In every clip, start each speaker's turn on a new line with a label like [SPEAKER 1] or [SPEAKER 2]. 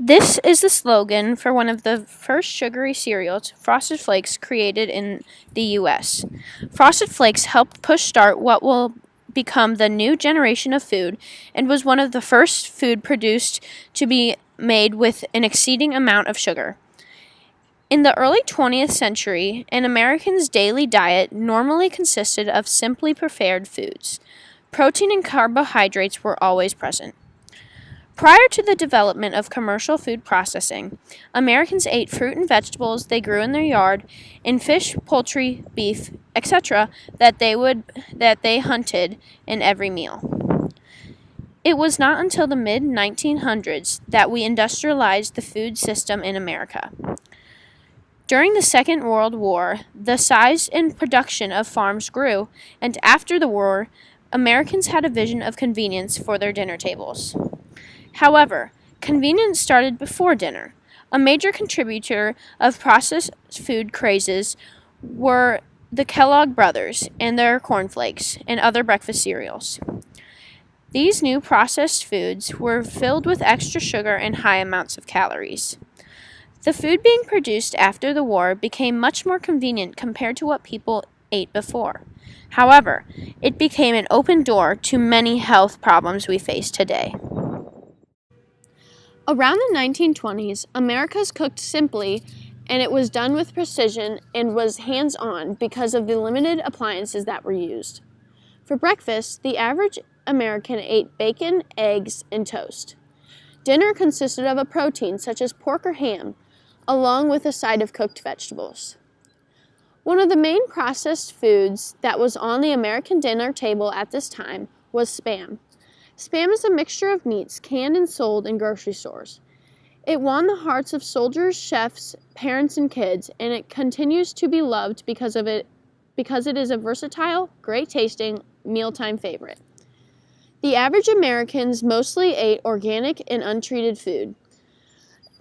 [SPEAKER 1] This is the slogan for one of the first sugary cereals, Frosted Flakes, created in the U.S. Frosted Flakes helped push start what will become the new generation of food and was one of the first food produced to be made with an exceeding amount of sugar. In the early 20th century, an American's daily diet normally consisted of simply prepared foods. Protein and carbohydrates were always present. Prior to the development of commercial food processing, Americans ate fruit and vegetables they grew in their yard, and fish, poultry, beef, etc. that they hunted in every meal. It was not until the mid 1900s that we industrialized the food system in America. During the Second World War, the size and production of farms grew, and after the war, Americans had a vision of convenience for their dinner tables. However, convenience started before dinner. A major contributor of processed food crazes were the Kellogg brothers and their cornflakes and other breakfast cereals. These new processed foods were filled with extra sugar and high amounts of calories. The food being produced after the war became much more convenient compared to what people ate before. However, it became an open door to many health problems we face today. Around the 1920s, Americans cooked simply, and it was done with precision and was hands-on because of the limited appliances that were used. For breakfast, the average American ate bacon, eggs, and toast. Dinner consisted of a protein such as pork or ham, along with a side of cooked vegetables. One of the main processed foods that was on the American dinner table at this time was Spam. Spam is a mixture of meats canned and sold in grocery stores. It won the hearts of soldiers, chefs, parents, and kids, and it continues to be loved because it is a versatile, great-tasting, mealtime favorite. The average Americans mostly ate organic and untreated food.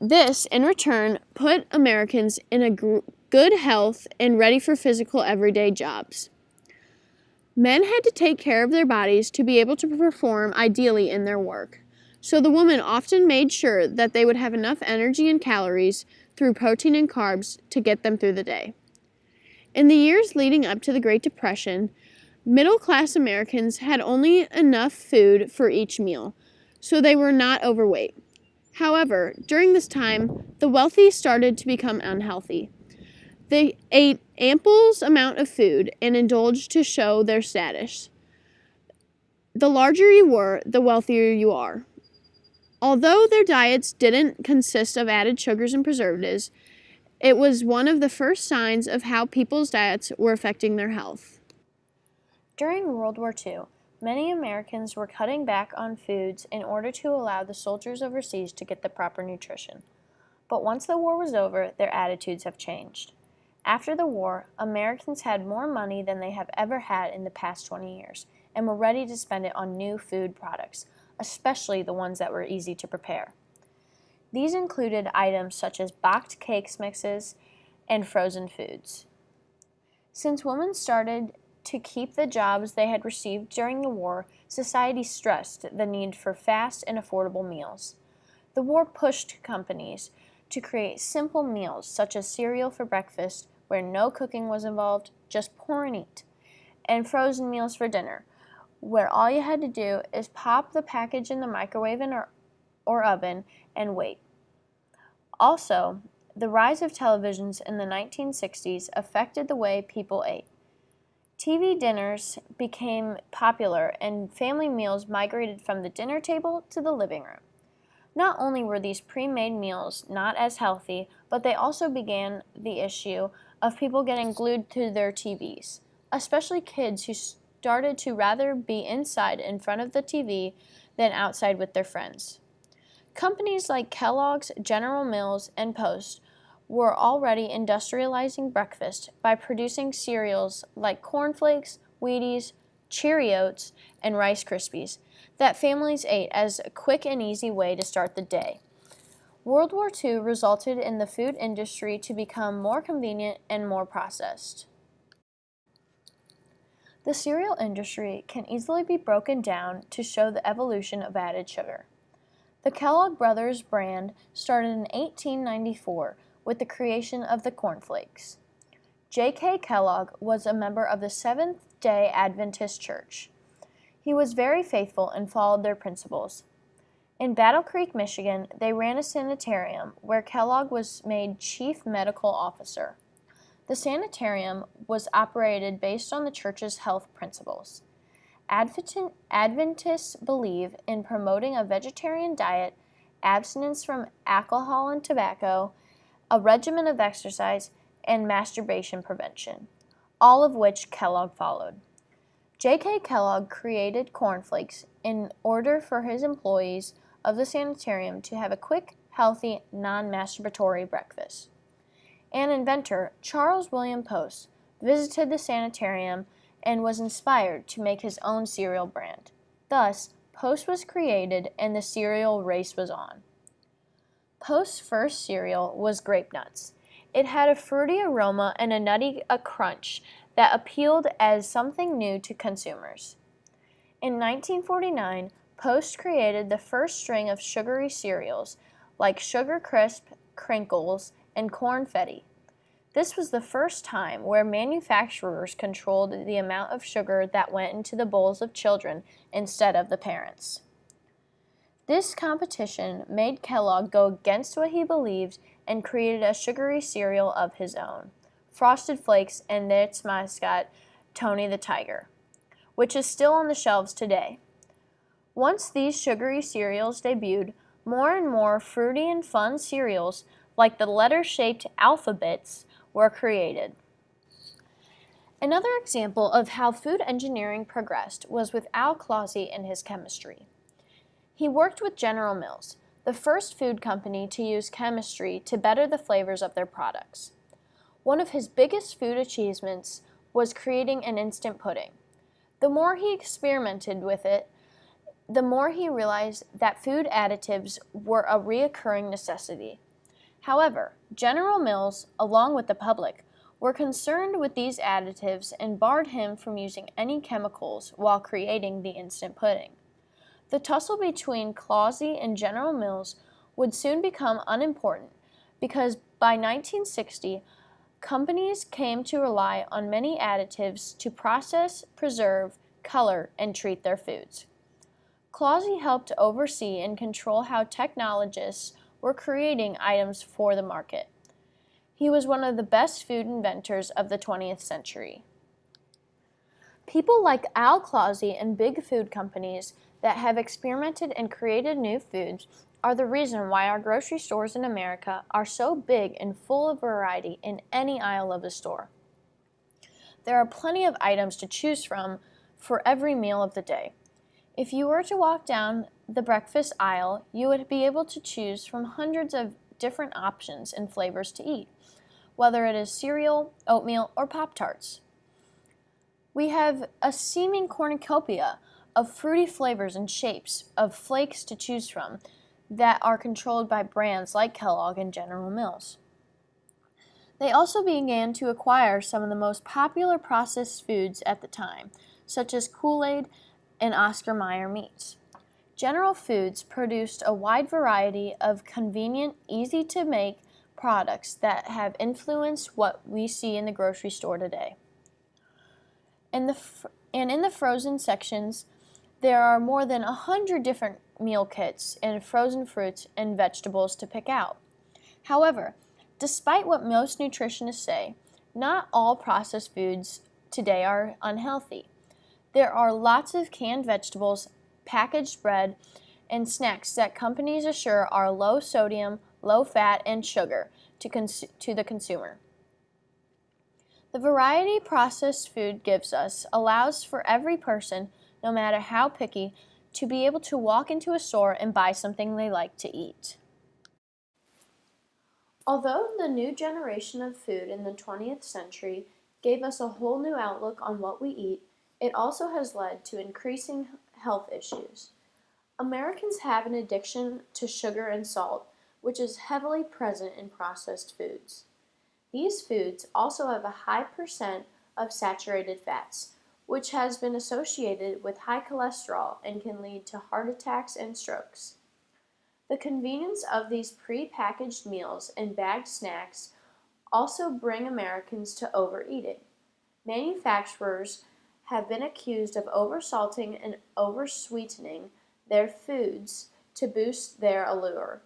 [SPEAKER 1] This, in return, put Americans in a good health and ready for physical everyday jobs. Men had to take care of their bodies to be able to perform ideally in their work, so the woman often made sure that they would have enough energy and calories through protein and carbs to get them through the day. In the years leading up to the Great Depression, middle-class Americans had only enough food for each meal, so they were not overweight. However, during this time, the wealthy started to become unhealthy. They ate ample amount of food and indulged to show their status. The larger you were, the wealthier you are. Although their diets didn't consist of added sugars and preservatives, it was one of the first signs of how people's diets were affecting their health. During World War II, many Americans were cutting back on foods in order to allow the soldiers overseas to get the proper nutrition. But once the war was over, their attitudes have changed. After the war, Americans had more money than they have ever had in the past 20 years and were ready to spend it on new food products, especially the ones that were easy to prepare. These included items such as baked cakes mixes and frozen foods. Since women started to keep the jobs they had received during the war, society stressed the need for fast and affordable meals. The war pushed companies to create simple meals such as cereal for breakfast, where no cooking was involved, just pour and eat, and frozen meals for dinner, where all you had to do is pop the package in the microwave or oven and wait. Also, the rise of televisions in the 1960s affected the way people ate. TV dinners became popular and family meals migrated from the dinner table to the living room. Not only were these pre-made meals not as healthy, but they also began the issue of people getting glued to their TVs, especially kids who started to rather be inside in front of the TV than outside with their friends. Companies like Kellogg's, General Mills, and Post were already industrializing breakfast by producing cereals like Corn Flakes, Wheaties, Cheerios, and Rice Krispies that families ate as a quick and easy way to start the day. World War II resulted in the food industry to become more convenient and more processed. The cereal industry can easily be broken down to show the evolution of added sugar. The Kellogg Brothers brand started in 1894 with the creation of the cornflakes. J.K. Kellogg was a member of the Seventh-day Adventist Church. He was very faithful and followed their principles. In Battle Creek, Michigan, they ran a sanitarium where Kellogg was made chief medical officer. The sanitarium was operated based on the church's health principles. Adventists believe in promoting a vegetarian diet, abstinence from alcohol and tobacco, a regimen of exercise, and masturbation prevention, all of which Kellogg followed. J.K. Kellogg created cornflakes in order for his employees of the sanitarium to have a quick, healthy, non-masturbatory breakfast. An inventor, Charles William Post, visited the sanitarium and was inspired to make his own cereal brand. Thus, Post was created and the cereal race was on. Post's first cereal was Grape Nuts. It had a fruity aroma and a nutty crunch that appealed as something new to consumers. In 1949, Post created the first string of sugary cereals like Sugar Crisp, Crinkles, and Cornfetti. This was the first time where manufacturers controlled the amount of sugar that went into the bowls of children instead of the parents. This competition made Kellogg go against what he believed and created a sugary cereal of his own, Frosted Flakes, and its mascot, Tony the Tiger, which is still on the shelves today. Once these sugary cereals debuted, more and more fruity and fun cereals, like the letter-shaped Alpha-Bits, were created. Another example of how food engineering progressed was with Al Closey and his chemistry. He worked with General Mills, the first food company to use chemistry to better the flavors of their products. One of his biggest food achievements was creating an instant pudding. The more he experimented with it, the more he realized that food additives were a recurring necessity. However, General Mills, along with the public, were concerned with these additives and barred him from using any chemicals while creating the instant pudding. The tussle between Closey and General Mills would soon become unimportant because by 1960, companies came to rely on many additives to process, preserve, color, and treat their foods. Closey helped oversee and control how technologists were creating items for the market. He was one of the best food inventors of the 20th century. People like Al Closey and big food companies that have experimented and created new foods are the reason why our grocery stores in America are so big and full of variety in any aisle of the store. There are plenty of items to choose from for every meal of the day. If you were to walk down the breakfast aisle, you would be able to choose from hundreds of different options and flavors to eat, whether it is cereal, oatmeal, or Pop-Tarts. We have a seeming cornucopia of fruity flavors and shapes of flakes to choose from that are controlled by brands like Kellogg and General Mills. They also began to acquire some of the most popular processed foods at the time, such as Kool-Aid and Oscar Mayer meats. General Foods produced a wide variety of convenient, easy-to-make products that have influenced what we see in the grocery store today. In the frozen sections, there are more than 100 different meal kits and frozen fruits and vegetables to pick out. However, despite what most nutritionists say, not all processed foods today are unhealthy. There are lots of canned vegetables, packaged bread, and snacks that companies assure are low sodium, low fat, and sugar to the consumer. The variety processed food gives us allows for every person, no matter how picky, to be able to walk into a store and buy something they like to eat. Although the new generation of food in the 20th century gave us a whole new outlook on what we eat, it also has led to increasing health issues. Americans have an addiction to sugar and salt, which is heavily present in processed foods. These foods also have a high percent of saturated fats, which has been associated with high cholesterol and can lead to heart attacks and strokes. The convenience of these pre-packaged meals and bagged snacks also bring Americans to overeating. Manufacturers have been accused of oversalting and oversweetening their foods to boost their allure.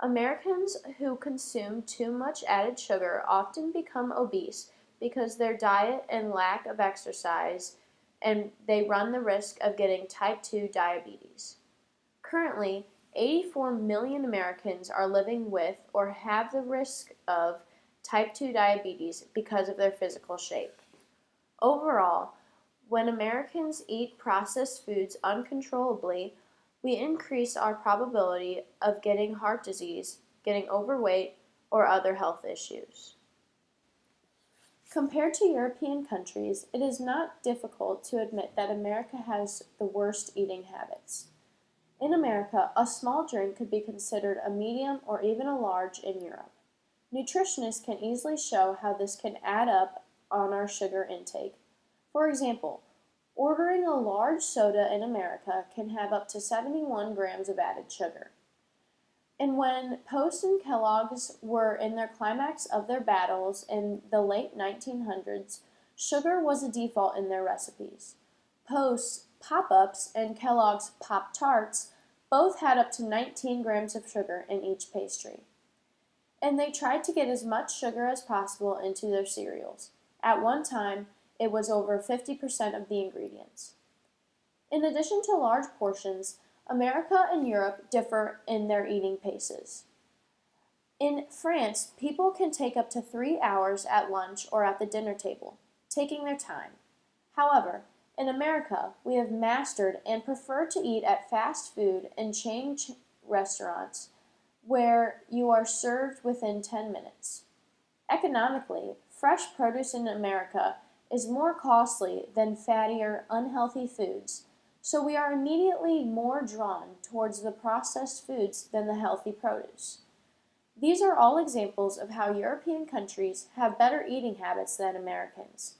[SPEAKER 1] Americans who consume too much added sugar often become obese because their diet and lack of exercise, and they run the risk of getting type 2 diabetes. Currently, 84 million Americans are living with or have the risk of type 2 diabetes because of their physical shape. Overall, when Americans eat processed foods uncontrollably, we increase our probability of getting heart disease, getting overweight, or other health issues. Compared to European countries, it is not difficult to admit that America has the worst eating habits. In America, a small drink could be considered a medium or even a large in Europe. Nutritionists can easily show how this can add up on our sugar intake. For example, ordering a large soda in America can have up to 71 grams of added sugar. And when Post and Kellogg's were in their climax of their battles in the late 1900s, sugar was a default in their recipes. Post's Pop-Ups and Kellogg's Pop-Tarts both had up to 19 grams of sugar in each pastry. And they tried to get as much sugar as possible into their cereals. At one time, it was over 50% of the ingredients. In addition to large portions, America and Europe differ in their eating paces. In France, people can take up to 3 hours at lunch or at the dinner table, taking their time. However, in America, we have mastered and prefer to eat at fast food and chain restaurants where you are served within 10 minutes. Economically, fresh produce in America is more costly than fattier, unhealthy foods, so we are immediately more drawn towards the processed foods than the healthy produce. These are all examples of how European countries have better eating habits than Americans.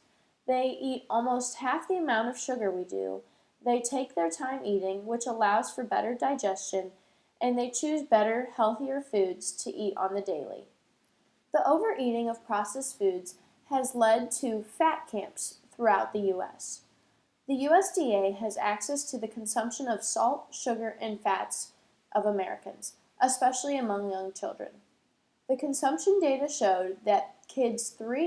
[SPEAKER 1] They eat almost half the amount of sugar we do, they take their time eating, which allows for better digestion, and they choose better, healthier foods to eat on the daily. The overeating of processed foods has led to fat camps throughout the U.S. The USDA has access to the consumption of salt, sugar, and fats of Americans, especially among young children. The consumption data showed that kids 3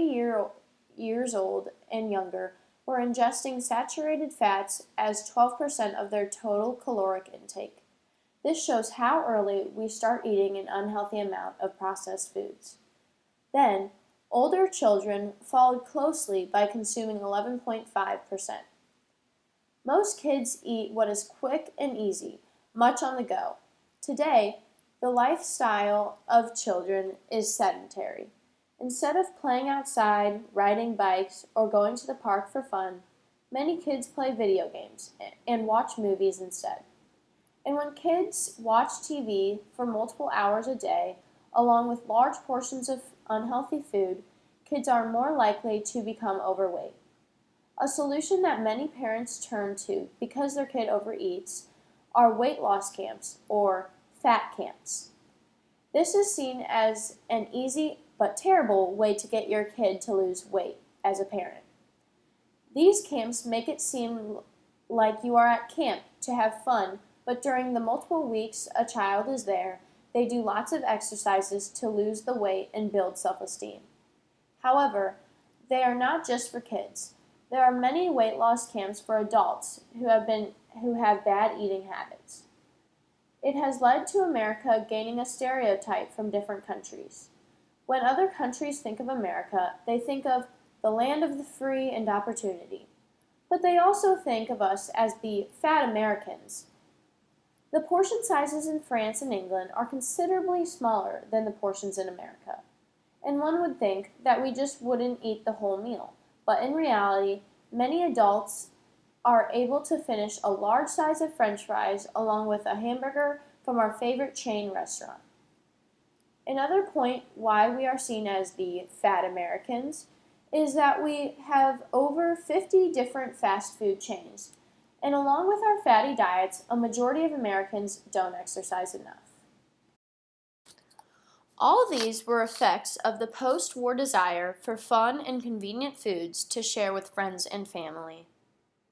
[SPEAKER 1] years old and younger were ingesting saturated fats as 12% of their total caloric intake. This shows how early we start eating an unhealthy amount of processed foods. Then, older children followed closely by consuming 11.5%. Most kids eat what is quick and easy, much on the go. Today, the lifestyle of children is sedentary. Instead of playing outside, riding bikes, or going to the park for fun, many kids play video games and watch movies instead. And when kids watch TV for multiple hours a day, along with large portions of unhealthy food, kids are more likely to become overweight. A solution that many parents turn to because their kid overeats are weight loss camps or fat camps. This is seen as an easy but terrible way to get your kid to lose weight as a parent. These camps make it seem like you are at camp to have fun, but during the multiple weeks a child is there, they do lots of exercises to lose the weight and build self-esteem. However, they are not just for kids. There are many weight loss camps for adults who have bad eating habits. It has led to America gaining a stereotype from different countries. When other countries think of America, they think of the land of the free and opportunity. But they also think of us as the fat Americans. The portion sizes in France and England are considerably smaller than the portions in America. And one would think that we just wouldn't eat the whole meal. But in reality, many adults are able to finish a large size of French fries along with a hamburger from our favorite chain restaurant. Another point why we are seen as the fat Americans is that we have over 50 different fast food chains. And along with our fatty diets, a majority of Americans don't exercise enough. All these were effects of the post-war desire for fun and convenient foods to share with friends and family.